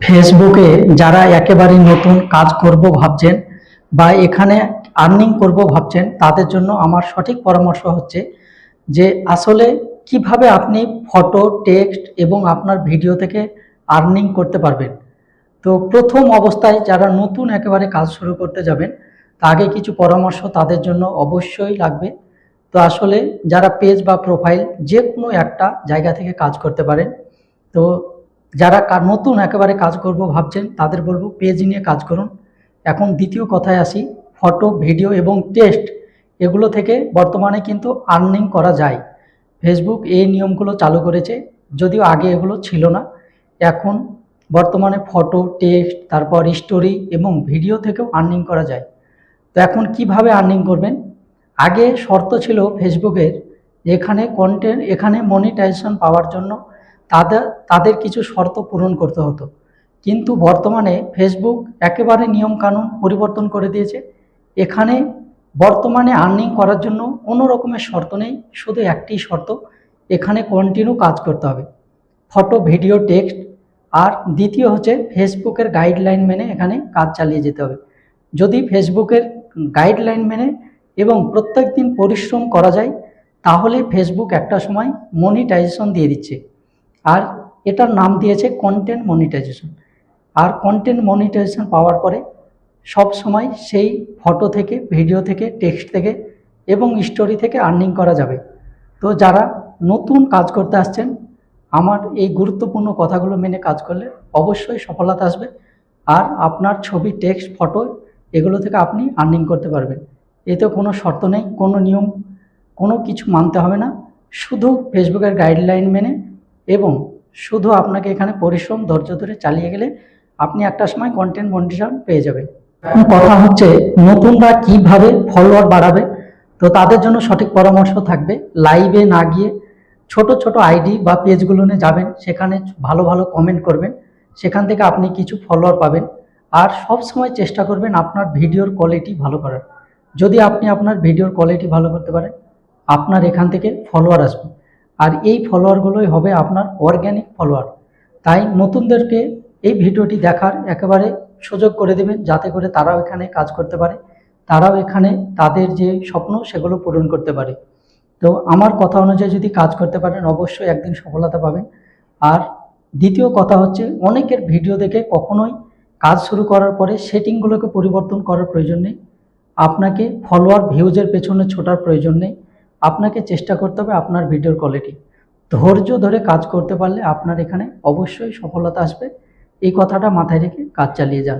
ফেসবুকে যারা একেবারে নতুন কাজ করব ভাবছেন বা এখানে আর্নিং করব ভাবছেন, তাদের জন্য আমার সঠিক পরামর্শ হচ্ছে যে আসলে কিভাবে আপনি ফটো, টেক্সট এবং আপনার ভিডিও থেকে আর্নিং করতে পারবেন। তো প্রথম অবস্থায় যারা নতুন একেবারে কাজ শুরু করতে যাবেন, তা আগে কিছু পরামর্শ তাদের জন্য অবশ্যই লাগবে। তো আসলে যারা পেজ বা প্রোফাইল যে কোনো একটা জায়গা থেকে কাজ করতে পারেন। তো যারা নতুন একেবারে কাজ করব ভাবছেন, তাদের বলবো পেজ নিয়ে কাজ করুন। এখন দ্বিতীয় কথায় আসি, ফটো, ভিডিও এবং টেক্সট এগুলো থেকে বর্তমানে কিন্তু আর্নিং করা যায়। ফেসবুক এই নিয়মগুলো চালু করেছে, যদিও আগে এগুলো ছিল না। এখন বর্তমানে ফটো, টেক্সট, তারপর স্টোরি এবং ভিডিও থেকেও আর্নিং করা যায়। তো এখন কিভাবে আর্নিং করবেন? আগে শর্ত ছিল ফেসবুকের, এখানে মনিটাইজেশন পাওয়ার জন্য তাদের কিছু শর্ত পূরণ করতে হতো। কিন্তু বর্তমানে ফেসবুক একেবারে নিয়মকানুন পরিবর্তন করে দিয়েছে। এখানে বর্তমানে আর্নিং করার জন্য কোনো রকমের শর্ত নেই, শুধু একটি শর্ত, এখানে কন্টিনিউ কাজ করতে হবে, ফটো, ভিডিও, টেক্সট। আর দ্বিতীয় হচ্ছে ফেসবুকের গাইডলাইন মেনে এখানে কাজ চালিয়ে যেতে হবে। যদি ফেসবুকের গাইডলাইন মেনে এবং প্রত্যেক দিন পরিশ্রম করা যায়, তাহলে ফেসবুক একটা সময় মনিটাইজেশন দিয়ে দিচ্ছে। আর এটার নাম দিয়েছে কন্টেন্ট মনিটাইজেশন। আর কন্টেন্ট মনিটাইজেশন পাওয়ার পরে সব সময় সেই ফটো থেকে, ভিডিও থেকে, টেক্সট থেকে এবং স্টোরি থেকে আর্নিং করা যাবে। তো যারা নতুন কাজ করতে আসছেন, আমার এই গুরুত্বপূর্ণ কথাগুলো মেনে কাজ করলে অবশ্যই সফলতা আসবে। আর আপনার ছবি, টেক্সট, ফটো এগুলো থেকে আপনি আর্নিং করতে পারবেন। এতে কোনো শর্ত নেই, কোনো নিয়ম, কোনো কিছু মানতে হবে না, শুধু ফেসবুকের গাইডলাইন মেনে এবং শুধু আপনাকে এখানে পরিশ্রম, ধৈর্য ধরে চালিয়ে গেলে আপনি একটা সময় কন্টেন্ট মনিটাইজেশন পেয়ে যাবেন। এখন কথা হচ্ছে নতুনরা কিভাবে ফলোয়ার বাড়াবে। তো তাদের জন্য সঠিক পরামর্শ থাকবে, লাইভে না গিয়ে ছোট ছোট আইডি বা পেজগুলো নিয়ে যাবেন, সেখানে ভালো ভালো কমেন্ট করবেন, সেখান থেকে আপনি কিছু ফলোয়ার পাবেন। আর সব সময় চেষ্টা করবেন আপনার ভিডিওর কোয়ালিটি ভালো করার। যদি আপনি আপনার ভিডিওর কোয়ালিটি ভালো করতে পারেন, আপনার এখান থেকে ফলোয়ার আসবে। আর এই ফলোয়ারগুলোই হবে আপনার অর্গ্যানিক ফলোয়ার। তাই নতুনদেরকে এই ভিডিওটি দেখার একেবারে সুযোগ করে দেবেন, যাতে করে তারাও এখানে কাজ করতে পারে, তারাও এখানে তাদের যে স্বপ্ন সেগুলো পূরণ করতে পারে। তো আমার কথা অনুযায়ী যদি কাজ করতে পারেন, অবশ্যই একদিন সফলতা পাবেন। আর দ্বিতীয় কথা হচ্ছে, অনেকের ভিডিও দেখে কখনোই কাজ শুরু করার পরে সেটিংগুলোকে পরিবর্তন করার প্রয়োজন নেই। আপনাকে ফলোয়ার, ভিউজের পেছনে ছোটার প্রয়োজন নেই। আপনাকে চেষ্টা করতে হবে আপনার ভিডিওর কোয়ালিটি। ধৈর্য ধরে কাজ করতে পারলে আপনার এখানে অবশ্যই সফলতা আসবে। এই কথাটা মাথায় রেখে কাজ চালিয়ে যান।